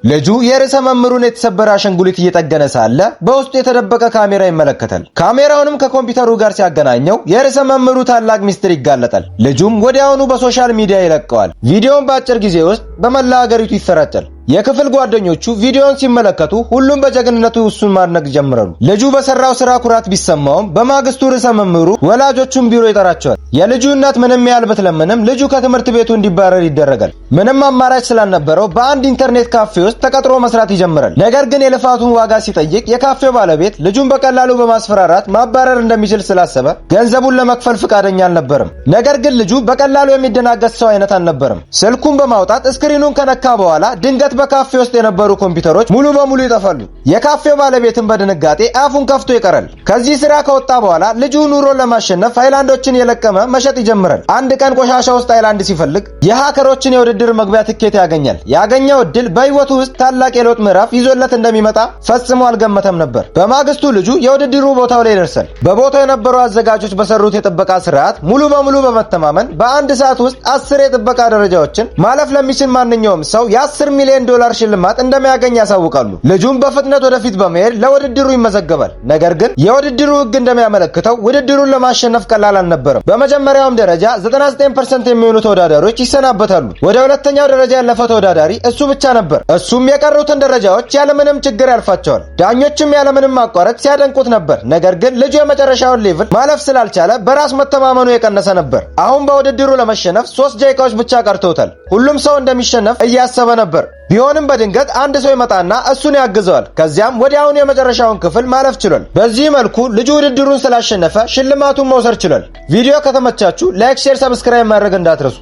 ልጁ የርዕሰ መምህሩን የተሰበረ አሻንጉሊት እየጠገነ ሳለ በውስጡ የተደበቀ ካሜራ ይመለከታል። ካሜራውንም ከኮምፒውተሩ ጋር ሲያገናኘው የርዕሰ መምህሩ ታላቅ ሚስጥር ይጋለጣል። ልጁም ወዲያውኑ በሶሻል ሚዲያ ይለቀዋል። ቪዲዮውን በአጭር ጊዜ ውስጥ በመላ ሀገሪቱ ይሰራጫል። የክፍል ጓደኞቹ ቪዲዮውን ሲመለከቱ ሁሉም በጀግንነቱ እሱን ማድነቅ ጀመሩ። ልጁ በሰራው ስራ ኩራት ቢሰማውም በማግስቱ ርዕሰ መምህሩ ወላጆቹን ቢሮ ይጠራቸዋል። የልጁ እናት ምንም ያህል ብትለምንም ልጁ ከትምህርት ቤቱ እንዲባረር ይደረጋል። ምንም አማራጭ ስላልነበረው በአንድ ኢንተርኔት ካፌ ውስጥ ተቀጥሮ መስራት ይጀምራል። ነገር ግን የልፋቱን ዋጋ ሲጠይቅ የካፌው ባለቤት ልጁን በቀላሉ በማስፈራራት ማባረር እንደሚችል ስላሰበ ገንዘቡን ለመክፈል ፍቃደኛ አልነበረም። ነገር ግን ልጁ በቀላሉ የሚደናገጥ ሰው አይነት አልነበረም። ስልኩን በማውጣት ስክሪኑን ከነካ በኋላ ድንገት በካፌ ውስጥ የነበሩ ኮምፒውተሮች ሙሉ በሙሉ ይጠፋሉ። የካፌው ባለቤትን በድንጋጤ አፉን ከፍቶ ይቀራል። ከዚህ ስራ ከወጣ በኋላ ልጁ ኑሮን ለማሸነፍ ሃይላንዶችን የለቀመ መሸጥ ይጀምራል። አንድ ቀን ቆሻሻ ውስጥ ሃይላንድ ሲፈልግ የሃከሮችን የውድድር መግቢያ ትኬት ያገኛል። ያገኘው እድል በህይወቱ ውስጥ ታላቅ የለውጥ ምዕራፍ ይዞለት እንደሚመጣ ፈጽሞ አልገመተም ነበር። በማግስቱ ልጁ የውድድሩ ቦታው ላይ ይደርሳል። በቦታው የነበሩ አዘጋጆች በሰሩት የጥበቃ ስርዓት ሙሉ በሙሉ በመተማመን በአንድ ሰዓት ውስጥ 10 የጥበቃ ደረጃዎችን ማለፍ ለሚችል ማንኛውም ሰው የ10 ሚሊዮን $10 ሽልማት እንደሚያገኝ ያሳውቃሉ። ልጁም በፍጥነት ወደፊት በመሄድ ለውድድሩ ይመዘገባል። ነገር ግን የውድድሩ ህግ እንደሚያመለክተው ውድድሩን ለማሸነፍ ቀላል አልነበረም። በመጀመሪያውም ደረጃ 99% የሚሆኑ ተወዳዳሪዎች ይሰናበታሉ። ወደ ሁለተኛው ደረጃ ያለፈው ተወዳዳሪ እሱ ብቻ ነበር። እሱም የቀሩትን ደረጃዎች ያለምንም ችግር ያልፋቸዋል። ዳኞችም ያለምንም ማቋረጥ ሲያደንቁት ነበር። ነገር ግን ልጁ የመጨረሻውን ሌቭል ማለፍ ስላልቻለ በራስ መተማመኑ የቀነሰ ነበር። አሁን በውድድሩ ለመሸነፍ 3 ደቂቃዎች ብቻ ቀርተውታል። ሁሉም ሰው እንደሚሸነፍ እያሰበ ነበር። ቢሆንም በድንገት አንድ ሰው ይመጣና እሱን ያግዘዋል። ከዚያም ወዲያውኑ የመጨረሻውን ክፍል ማለፍ ችሏል። በዚህ መልኩ ልጁ ውድድሩን ስላሸነፈ ሽልማቱን መውሰድ ችሏል። ቪዲዮ ከተመቻችሁ ላይክ፣ ሼር፣ ሰብስክራይብ ማድረግ እንዳትረሱ።